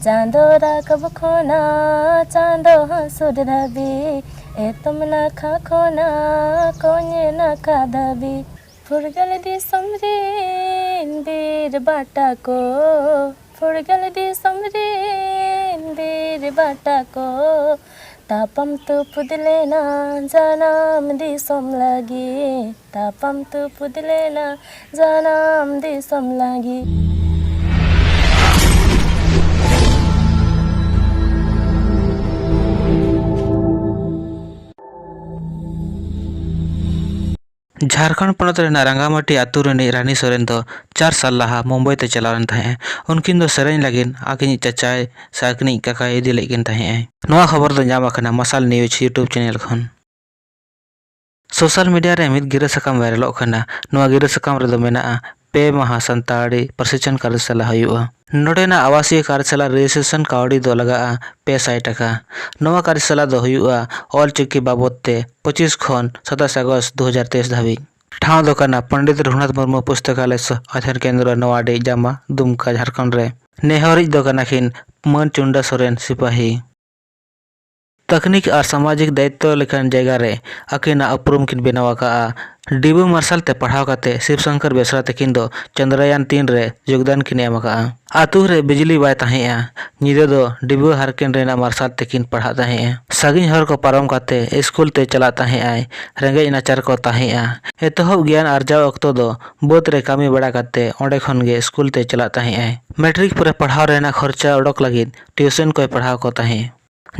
चांदो राकब खोना चांदो हंसुर रवि तुम नाखा खोना कोने नाखा दबी फुरगल दी समरीन बीर बाटा को फुरगल दी समरीन बीर बाटा को तापम तु पुदलेना जानम दी सोम लगी तापम तु पुदलेना जानम दी सोम लगी। झारखंड पनत रंगामाटी आतु रनी रानी सोरेन दो 4 साल लहा मुंबई ते चलावन तहे उनकिन दो सेरेन लगिन आकिन चाचाय से आकिन काका इदी लेकिन तहे नोआ खबर दो नाम आकना मसाल न्यूज यूट्यूब चैनल खन सोशल मीडिया रे मिद गिरा सकाम वायरल खना नोआ गिरा सकाम रे दो मेना पे महा संताड़ी प्रशिक्षण कार्यशाला हुआ नोडेना आवासीय कार्यशाला रजिस्ट्रेशन कावड़ी दो लगा 500 टाका नोआ कार्यशाला दो हुआ ऑल चिकी बाबद ते 25 खन 27 अगस्त 2023 धाबी ठाव दो कना पंडित रघुनाथ मुर्मू पुस्तकालय अध्ययन केंद्र नवाडी जामा दुमका झारखंड रे नेहरिज दो कना खिन मन चुंडा सोरेन सिपाही तकनीक और सामाजिक दायित्व लेखन जगह रे अकिना उपरुम किन बेनाव का डिबू मार्शल ते पढ़ाव काते शिवशंकर बेसरा तकिन दो चंद्रयान 3 रे योगदान किन एम का आतु रे बिजली बाय तहेया निदे दो डिबू हारकिन रेना मार्शल तकिन पढ़ा तहेया सागिन हर को पारम काते स्कूल ते चला तहेया रेंगे नाचार को तहेया एतहब ज्ञान अर्जाव अक्तो दो बोत रे कामी बड़ा काते ओंडे खन गे स्कूल ते चला तहेया मैट्रिक पर पढ़ाव रेना खर्चा उडक लगिन ट्यूशन को पढ़ाव को तहे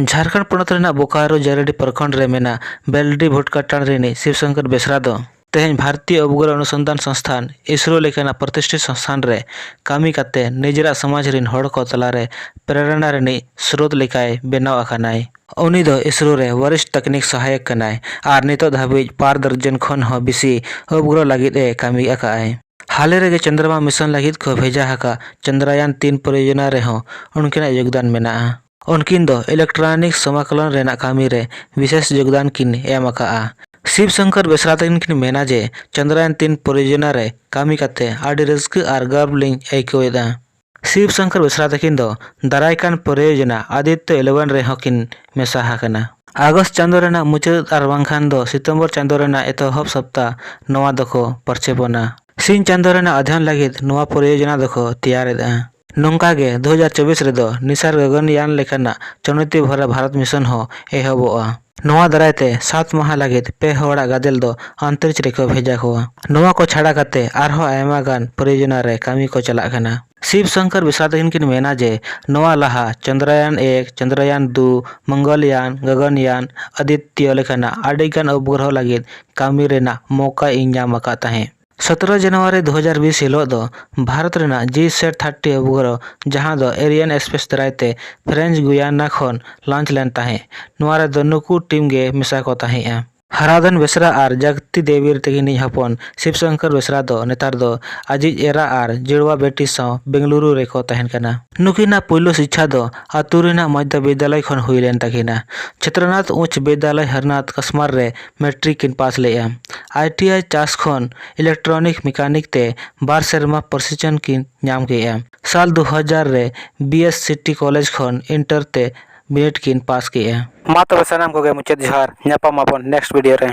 झारखंड पनत रेना बोकारो जरेडी प्रखंड रे मेना बेलडी भुटकाटान रेनी शिवशंकर बेसरा दो तेहन भारतीय उपग्रह अनुसंधान संस्थान इसरो लेखाना प्रतिष्ठित संस्थान रे कामी काते निजरा समाज रिन हड़ को तलारे प्रेरणा रेनी स्रोत लेखाय बेनाव आखानाय उनी दो इसरो रे वरिष्ठ तकनीक सहायक कनाय आर नितो धाबी 4 दर्जन खन हो बिसी उपग्रह लागित ए कामी आकाय हाले रे चंद्रमा मिशन लागित को भेजा हका चंद्रयान 3 परियोजना रे हो उनकिना योगदान मेना उनकिन दो इलेक्ट्रॉनिक समाकलन रेना कामी रे विशेष योगदान किन एम आका शिवशंकर बेसरा किन मेना जे चंद्रयान 3 परियोजना रे कामी काते आडी रस्क आर गर्व लिंग ऐकोएदा शिवशंकर बेसरा तकिन दो दारायकान परियोजना आदित्य 11 रे हकिन मेसा हाकना अगस्त चांदो रेना मुचाद आर बांखान दो सितंबर चांदो रेना एतहब सप्ताह नवा दको परचेपना सिन चांदो रेना अध्ययन लागित नवा परियोजना दको तैयारेदा नौका गे 2024 रे दो निसार गगनयान लेखाना चुनौती भरा भारत मिशन हो एहबोआ नवा दरायते 7 माह लागित पे हड़ा गादेल दो अंतरिक्ष रे को भेजा हुआ नवा को छाड़ा काते आरहो आयमा गान परियोजना रे कामी को चला खाना शिवशंकर बेसरा किन मेना जे नवा लाहा चंद्रयान 1 चंद्रयान 2 मंगलयान गगनयान आदित्य लेखाना आडिगान उपग्रह लागित कामी रेना मौका इनाम आका ताहे 17 जनवरी 2020 हिलो दो भारत रेना G-30 उपग्रह जहां दो एरियन स्पेस दरायते फ्रेंच गुयाना खन लॉन्च लेन ताहे नवारे दो नुकु टीम गे मिसा को ताहे हराधन बेसरा आर जगती देवीर तेगिनी हपन शिवशंकर बेसरा दो नेतार दो अजीज एरा आर जिड़वा बेटी सौ बेंगलुरु रे को तहन कना नुकिना पुइलो शिक्षा दो आतुरिना मध्य विद्यालय खन हुइलेन तकिना छत्रनाथ उच्च विद्यालय हरनाथ कसमार रे मैट्रिक किन पास लेया ITI चास खन इलेक्ट्रॉनिक मैकेनिक ते 12 सेरमा प्रशिक्षण किन नाम केया साल 2000 रे BS सिटी कॉलेज खन इंटर ते बीएड किन पास किया मा तबे सनाम को गे मुचाद जोहार ᱧᱟᱯᱟᱢ ᱟᱵᱚᱱ नेक्स्ट वीडियो रे।